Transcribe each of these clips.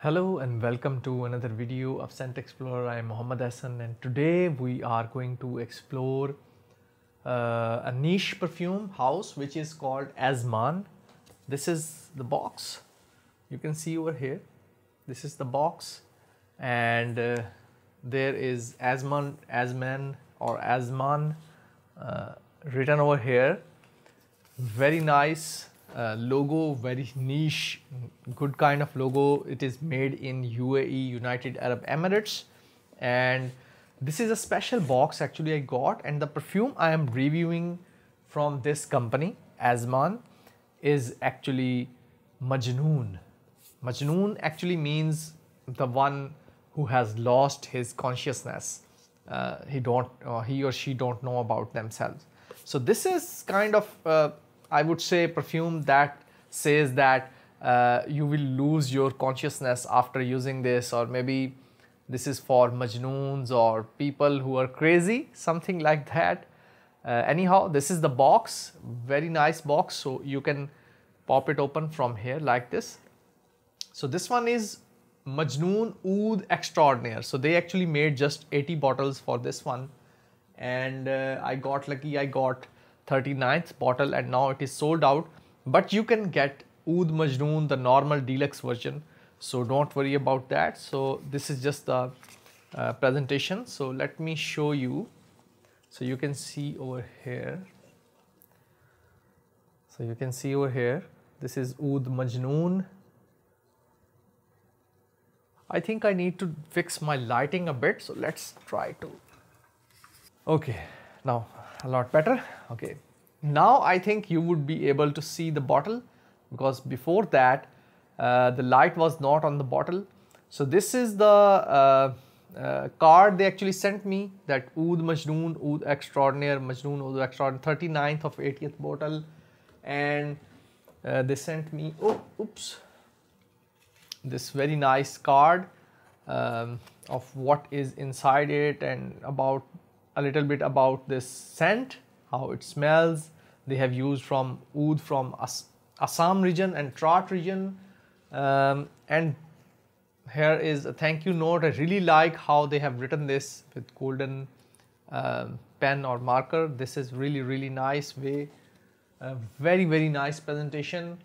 Hello and welcome to another video of Scent Explorer. I am Mohammed Hassan and today we are going to explore a niche perfume house which is called Azman. This is the box. You can see over here. This is the box and there is Azman written over here. Very nice logo, very niche, good kind of logo. It is made in UAE, United Arab Emirates, and this is a special box actually I got, and the perfume I am reviewing from this company Azman is actually Majnoon. Majnoon actually means the one who has lost his consciousness. He or she don't know about themselves. So this is kind of I would say perfume that says that you will lose your consciousness after using this, or maybe this is for Majnoons or people who are crazy, something like that. Anyhow, this is the box, very nice box, so you can pop it open from here like this. So this one is Majnoon Oud Extraordinaire. So they actually made just 80 bottles for this one, and I got lucky. I got 39th bottle and now it is sold out, but you can get Oud Majnoon, the normal deluxe version, so don't worry about that. So this is just the presentation. So let me show you. So you can see over here. So you can see over here, this is Oud Majnoon. I think I need to fix my lighting a bit, so let's try to. Okay, now a lot better. Okay, now I think you would be able to see the bottle, because before that the light was not on the bottle. So this is the card they actually sent me, that Oud Majnoon Oud Extraordinaire, Majnoon Oud Extraordinaire, 39th of 80th bottle, and they sent me this very nice card of what is inside it, and about a little bit about this scent, how it smells. They have used from oud from Assam region and Trat region, and here is a thank you note. I really like how they have written this with golden pen or marker. This is really nice way, very nice presentation.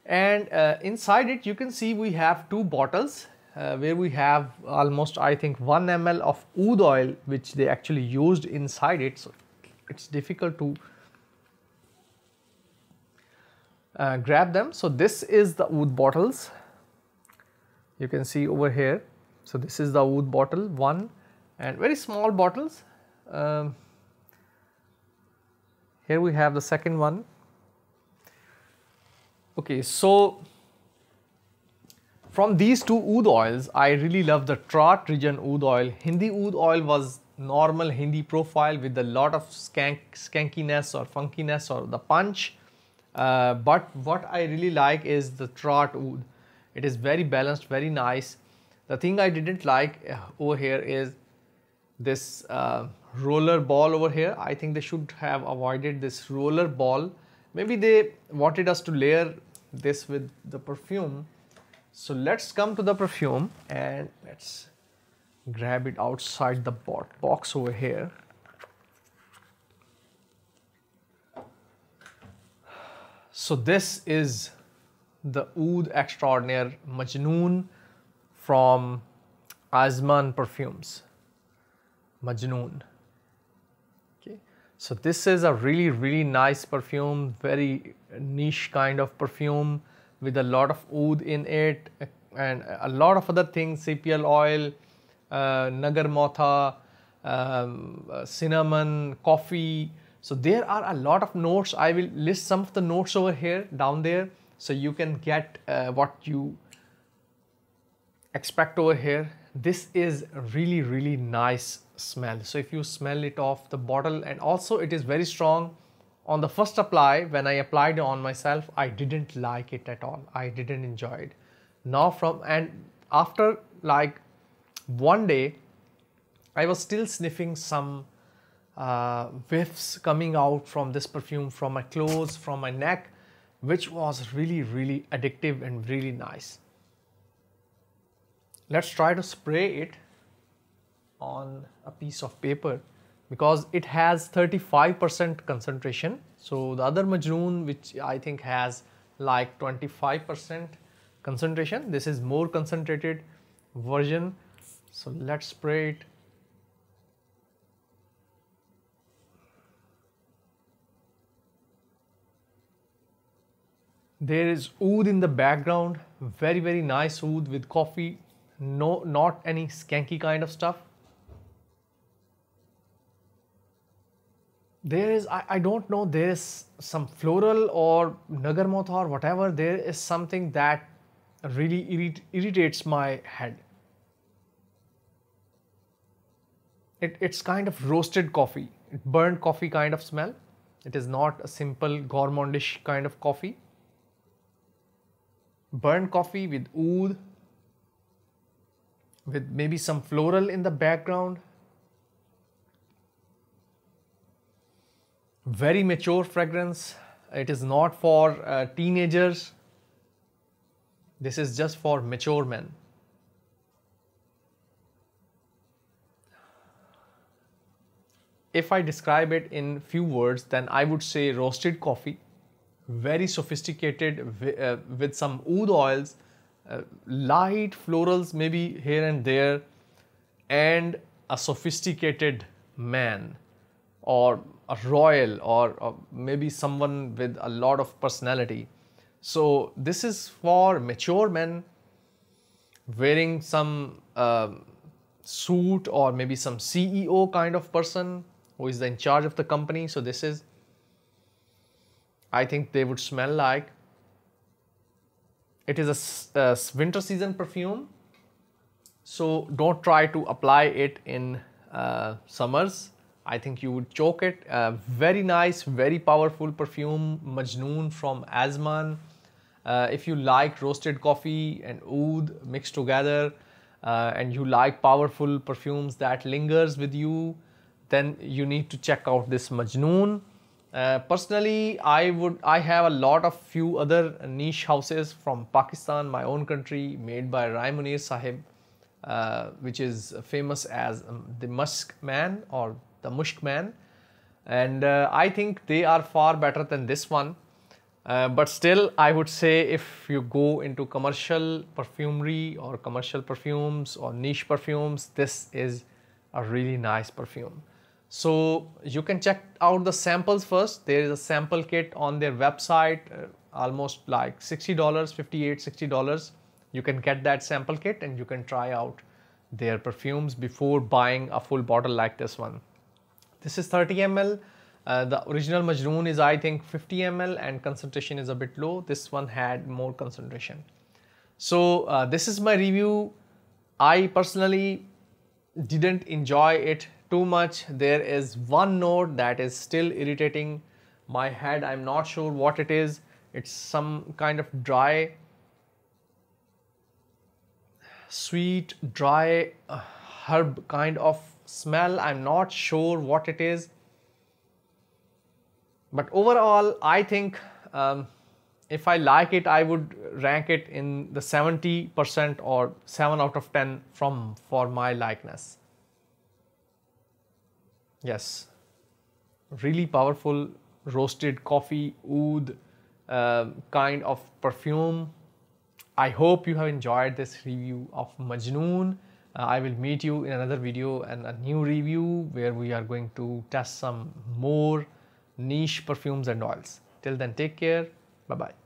And inside it you can see we have two bottles where we have almost, I think, 1 ml of oud oil which they actually used inside it, so it's difficult to grab them. So this is the oud bottles, you can see over here. So this is the oud bottle one, and very small bottles. Here we have the second one. Okay, so from these two oud oils, I really love the Trat region oud oil. Hindi oud oil was normal Hindi profile with a lot of skankiness or funkiness or the punch, but what I really like is the Trat oud. It is very balanced, very nice. The thing I didn't like over here is this roller ball over here. I think they should have avoided this roller ball. Maybe they wanted us to layer this with the perfume. So let's come to the perfume and let's grab it outside the box over here. So this is the Oud Extraordinaire Majnoon from Azman Perfumes. Majnoon. Okay, so this is a really nice perfume, very niche kind of perfume with a lot of oud in it and a lot of other things, CPL oil, nagar motha, cinnamon, coffee. So there are a lot of notes. I will list some of the notes over here down there, so you can get what you expect over here. This is really nice smell. So if you smell it off the bottle, and also it is very strong. On the first apply, when I applied it on myself, I didn't like it at all. I didn't enjoy it. Now after like one day, I was still sniffing some whiffs coming out from this perfume, from my clothes, from my neck, which was really addictive and really nice. Let's try to spray it on a piece of paper because it has 35% concentration. So the other Majnoon, which I think has like 25% concentration, this is more concentrated version. So let's spray it. There is oud in the background, very nice oud with coffee, no, not any skanky kind of stuff. There is, I don't know, there is some floral or nagarmotha or whatever, there is something that really irritates my head. It's kind of roasted coffee, burnt coffee kind of smell. It is not a simple gourmandish kind of coffee. Burnt coffee with oud, with maybe some floral in the background. Very mature fragrance. It is not for teenagers. This is just for mature men. If I describe it in few words, then I would say roasted coffee, very sophisticated with some oud oils, light florals maybe here and there, and a sophisticated man or a royal or maybe someone with a lot of personality. So this is for mature men wearing some suit, or maybe some CEO kind of person who is in charge of the company. So this is, I think they would smell like. It is a winter season perfume, so don't try to apply it in summers. I think you would choke it. Very nice, very powerful perfume, Majnoon from Azman. If you like roasted coffee and oud mixed together, and you like powerful perfumes that lingers with you, then you need to check out this Majnoon. Personally, I have a lot of few other niche houses from Pakistan, my own country, made by Rai Munir Sahib, which is famous as the Musk Man or the Mushk Man, and I think they are far better than this one. But still, I would say if you go into commercial perfumery or commercial perfumes or niche perfumes, this is a really nice perfume. So you can check out the samples first. There is a sample kit on their website, almost like $60, $58, $60. You can get that sample kit and you can try out their perfumes before buying a full bottle like this one. This is 30 ml. The original Majnoon is, I think, 50 ml and concentration is a bit low. This one had more concentration. So this is my review. I personally didn't enjoy it too much. There is one note that is still irritating my head. I'm not sure what it is. It's some kind of dry, sweet, dry herb kind of smell. I'm not sure what it is. But overall, I think if I like it, I would rank it in the 70% or 7 out of 10 for my likeness. Yes, really powerful roasted coffee, oud kind of perfume. I hope you have enjoyed this review of Majnoon. I will meet you in another video and a new review where we are going to test some more niche perfumes and oils. Till then, take care. Bye-bye.